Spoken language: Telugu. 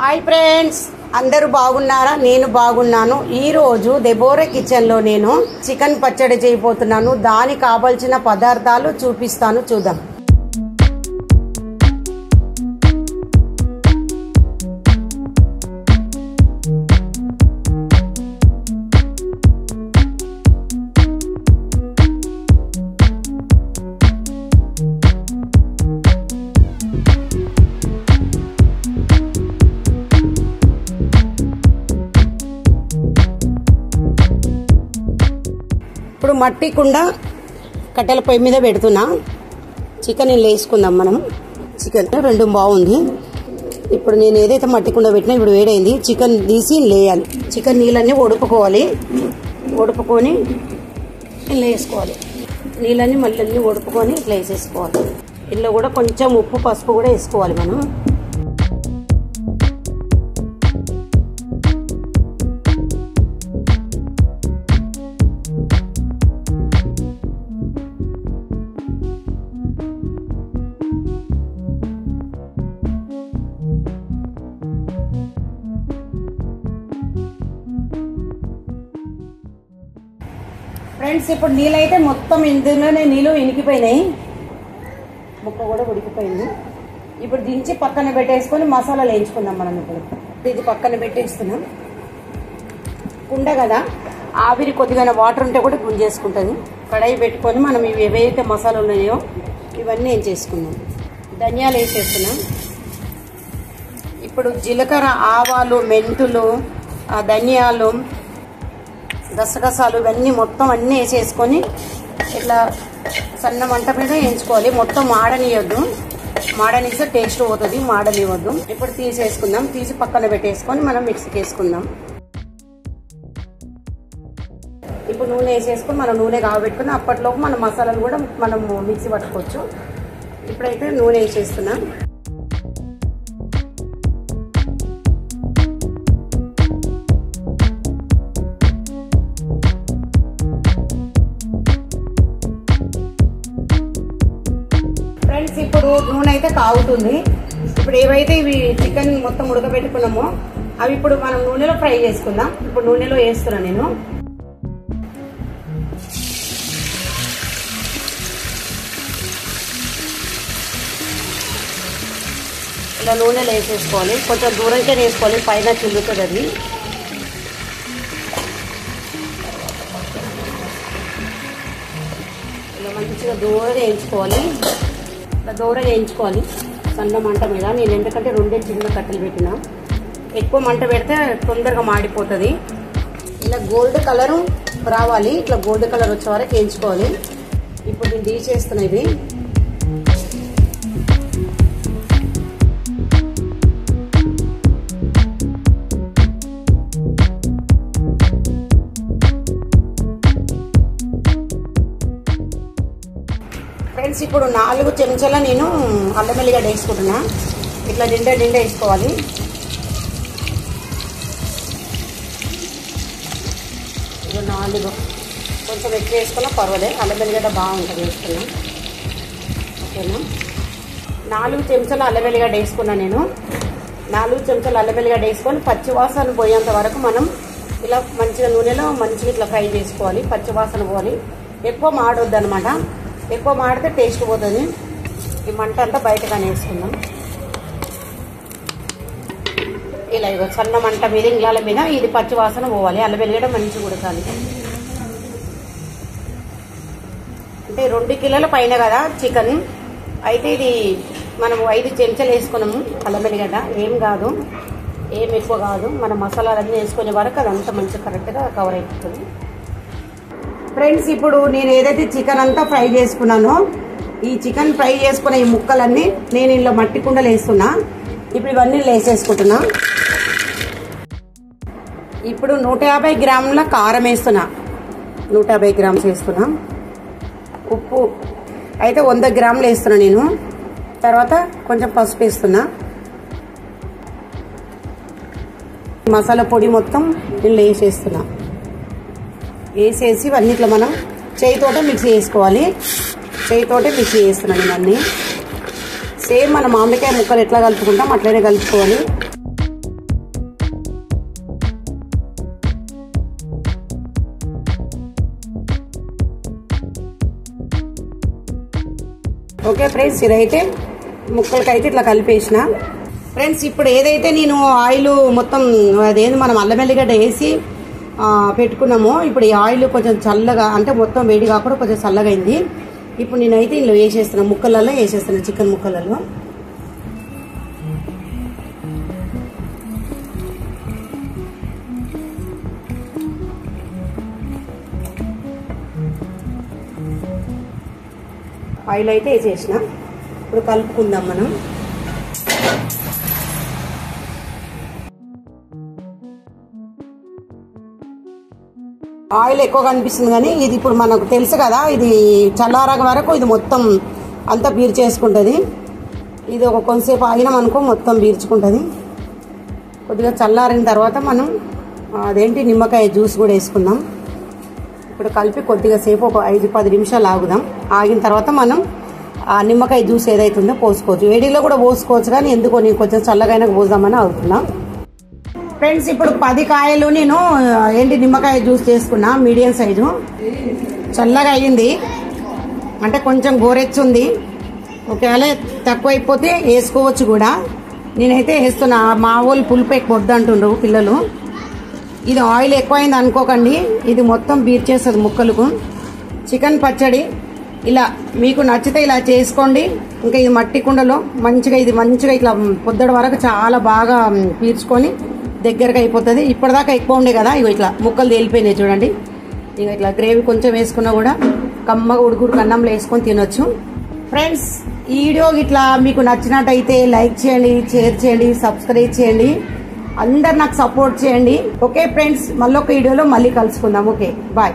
హాయ్ ఫ్రెండ్స్, అందరూ బాగున్నారా? నేను బాగున్నాను. ఈ రోజు దెబోరా కిచెన్ లో నేను చికెన్ పచ్చడి చేయబోతున్నాను. దానికి కావాల్సిన పదార్థాలు చూపిస్తాను, చూద్దాం. ఇప్పుడు మట్టి కుండ కట్టెల పొయ్యి మీద పెడుతున్నా. చికెన్ ఇలా వేసుకుందాం మనం. చికెన్ రెండు బాగుంది. ఇప్పుడు నేను ఏదైతే మట్టి కుండ పెట్టినా ఇప్పుడు వేడైంది. చికెన్ తీసి లేయాలి. చికెన్ నీళ్ళన్నీ ఒడుపుకోవాలి. ఒడుపుకొని ఇలా వేసుకోవాలి. నీళ్ళన్నీ మళ్ళీ ఒడుపుకొని ఇట్లా వేసేసుకోవాలి. ఇందులో కూడా కొంచెం ఉప్పు పసుపు కూడా వేసుకోవాలి మనం. ఫ్రెండ్స్, ఇప్పుడు నీళ్ళైతే మొత్తం ఇందులోనే నీళ్ళు ఇనికిపోయినాయి. ముక్క కూడా ఉడికిపోయింది. ఇప్పుడు దించి పక్కన పెట్టేసుకొని మసాలాలు వేయించుకుందాం మనం. ఇప్పుడు ఇది పక్కన పెట్టేస్తున్నాం. కుండ కదా, ఆవిరి కొద్దిగా వాటర్ ఉంటే కూడా గుంజేసుకుంటుంది. కడాయి పెట్టుకొని మనం ఇవి ఏవైతే మసాలాలు ఉన్నాయో ఇవన్నీ ఏం చేసుకుందాం. ధనియాలు వేసేస్తున్నాం. ఇప్పుడు జీలకర్ర, ఆవాలు, మెంతులు, ధనియాలు, గసగసాలు ఇవన్నీ మొత్తం అన్నీ వేసేసుకొని ఇట్లా సన్న మంట మీద వేయించుకోవాలి. మొత్తం మాడనియొద్దు. మాడనిస్తే టేస్ట్ పోతుంది. మాడనివ్వద్దు. ఇప్పుడు తీసేసుకుందాం. తీసి పక్కన పెట్టేసుకొని మనం మిక్సీకి వేసుకుందాం. ఇప్పుడు నూనె వేసేసుకొని మనం నూనె కాగబెట్టుకుని అప్పట్లోపు మన మసాలాలు కూడా మనం మిక్సీ పట్టుకోవచ్చు. ఇప్పుడైతే నూనె వేసేస్తున్నాం. ఫ్రెండ్స్, ఇప్పుడు నూనె అయితే కాగుతుంది. ఇప్పుడు ఏవైతే ఇవి చికెన్ మొత్తం ఉడకబెట్టుకున్నామో అవి ఇప్పుడు మనం నూనెలో ఫ్రై చేసుకుందాం. ఇప్పుడు నూనెలో వేస్తున్నా నేను. ఇలా నూనెలో వేసేసుకోవాలి. కొంచెం దూరంకే వేసుకోవాలి, పైన చిల్లుతుంది అది. ఇలా మంచిగా దూరం వేయించుకోవాలి. దూరం వేయించుకోవాలి సన్న మంట మీద. నేను ఎందుకంటే రెండే చిన్న కట్టెలు పెట్టినా. ఎక్కువ మంట పెడితే తొందరగా మాడిపోతుంది. ఇలా గోల్డ్ కలరు రావాలి. ఇట్లా గోల్డ్ కలర్ వచ్చే వరకు వేయించుకోవాలి. ఇప్పుడు నేను తీసేస్తున్నా ఇది. ఫ్రెండ్స్, ఇప్పుడు 4 చెంచాల నేను అల్లం వెల్లిగడ్డ వేసుకుంటున్నా. ఇట్లా నిండా వేసుకోవాలి. ఇది 4 కొంచెం ఎక్కువ వేసుకున్నా పర్వాలేదు. అల్లం వెల్లిగడ్డ బాగుంటుంది వేసుకున్నా. ఓకేనా? 4 చెంచాల అల్లం వెల్లిగడ్డ వేసుకున్నా నేను. 4 చెంచాల అల్లం వెల్లిగడ్డ వేసుకొని పచ్చివాసన పోయేంత వరకు మనం ఇలా మంచిగా నూనెలో మంచిగా ఇట్లా ఫ్రై చేసుకోవాలి. పచ్చివాసన పోవాలి. ఎక్కువ మాడొద్దు అనమాట. ఎక్కువ మాడితే టేస్ట్ పోతుంది. ఈ మంట అంతా బయటగానే వేసుకుందాం. ఇలా ఇగో సన్న మంట మీద ఇంగ్లాల మీద ఇది పచ్చి వాసన పోవాలి. అల్లం వెల్లిగడ్డ మంచిగా ఉడకాలి. అంటే 2 కిలోల పైన కదా చికెన్. అయితే ఇది మనం 5 చెంచాలు వేసుకున్నాము అల్లం వెల్లిగడ్డ. ఏం కాదు, ఏం ఎక్కువ కాదు. మన మసాలాలన్నీ వేసుకునే వరకు అదంతా మంచిగా కరెక్ట్గా కవర్ అయిపోతుంది. ఫ్రెండ్స్, ఇప్పుడు నేను ఏదైతే చికెన్ అంతా ఫ్రై చేసుకున్నానో ఈ చికెన్ ఫ్రై చేసుకున్న ఈ ముక్కలన్నీ నేను ఇలా మట్టి కుండలు వేస్తున్నా. ఇప్పుడు ఇవన్నీ వేసేసుకుంటున్నా. ఇప్పుడు 150 గ్రాముల కారం వేస్తున్నా. 150 గ్రామ్స్ వేస్తున్నా. ఉప్పు అయితే 100 గ్రాములు వేస్తున్నా నేను. తర్వాత కొంచెం పసుపు వేస్తున్నా. మసాలా పొడి మొత్తం నేను వేసేస్తున్నా. వేసేసి ఇవన్నీ ఇట్లా మనం చేయితోటే మిక్సీ చేసుకోవాలి. చేయితోటే మిక్సీ చేస్తున్నాను నేను అన్నీ. సేమ్ మన మామిడికాయ ముక్కలు ఎట్లా కలుపుకుంటాం అట్లనే కలుపుకోవాలి. ఓకే ఫ్రెండ్స్, ఇదైతే ముక్కలకైతే ఇట్లా కలిపేసిన. ఫ్రెండ్స్, ఇప్పుడు ఏదైతే నేను ఆయిల్ మొత్తం అదేంది మనం అల్లం వెల్లిగడ్డ వేసి పెట్టుకున్నామో, ఇప్పుడు ఈ ఆయిల్ కొంచెం చల్లగా, అంటే మొత్తం వేడి కాకుండా కొంచెం చల్లగా అయింది. ఇప్పుడు నేనైతే ఇందులో వేసేస్తున్నాను, ముక్కలలో వేసేస్తాను, చికెన్ ముక్కలలో. ఆయిల్ అయితే వేసేసిన. ఇప్పుడు కలుపుకుందాం మనం. ఆయిల్ ఎక్కువగా అనిపిస్తుంది కానీ ఇది ఇప్పుడు మనకు తెలుసు కదా, ఇది చల్లారక వరకు ఇది మొత్తం అంతా పీల్చేసుకుంటుంది. ఇది ఒక కొంతసేపు ఆగినామనుకో మొత్తం పీల్చుకుంటుంది. కొద్దిగా చల్లారిన తర్వాత మనం అదేంటి నిమ్మకాయ జ్యూస్ కూడా వేసుకుందాం. ఇప్పుడు కలిపి కొద్దిగా సేపు ఒక 5-10 నిమిషాలు ఆగుదాం. ఆగిన తర్వాత మనం ఆ నిమ్మకాయ జ్యూస్ ఏదైతుందో పోసుకోవచ్చు. వేడిలో కూడా పోసుకోవచ్చు, కానీ ఎందుకో నేను కొంచెం చల్లగైనా పోదామని అవుతున్నా. ఫ్రెండ్స్, ఇప్పుడు 10 కాయలు నేను నిమ్మకాయ జ్యూస్ చేసుకున్నా, మీడియం సైజు. చల్లగా అయ్యింది, అంటే కొంచెం గోరెచ్చుంది. ఒకవేళ తక్కువ అయిపోతే వేసుకోవచ్చు కూడా. నేనైతే వేస్తున్నా, మా వాళ్ళు పులుపు ఎక్కువ వద్దంటుండ్రు పిల్లలు. ఇది ఆయిల్ ఎక్కువైంది అనుకోకండి, ఇది మొత్తం బీర్చేస్తుంది ముక్కలకు. చికెన్ పచ్చడి ఇలా మీకు నచ్చితే ఇలా చేసుకోండి. ఇంకా ఇది మట్టి కుండలో ఇది మంచిగా ఇట్లా పొద్దడి వరకు చాలా బాగా పీల్చుకొని దగ్గరగా అయిపోతుంది. ఇప్పటిదాకా ఎక్కువ ఉండే కదా, ఇగో ఇట్లా ముక్కలు తేలిపోయినాయి చూడండి. ఇక ఇట్లా గ్రేవీ కొంచెం వేసుకున్నా కూడా కమ్మగా ఉడుకుడు అన్నంలో వేసుకొని తినొచ్చు. ఫ్రెండ్స్, ఈ వీడియో ఇట్లా మీకు నచ్చినట్టయితే లైక్ చేయండి, షేర్ చేయండి, సబ్స్క్రైబ్ చేయండి. అందరు నాకు సపోర్ట్ చేయండి. ఓకే ఫ్రెండ్స్, మళ్ళొక వీడియోలో మళ్ళీ కలుసుకుందాం. Okay, bye.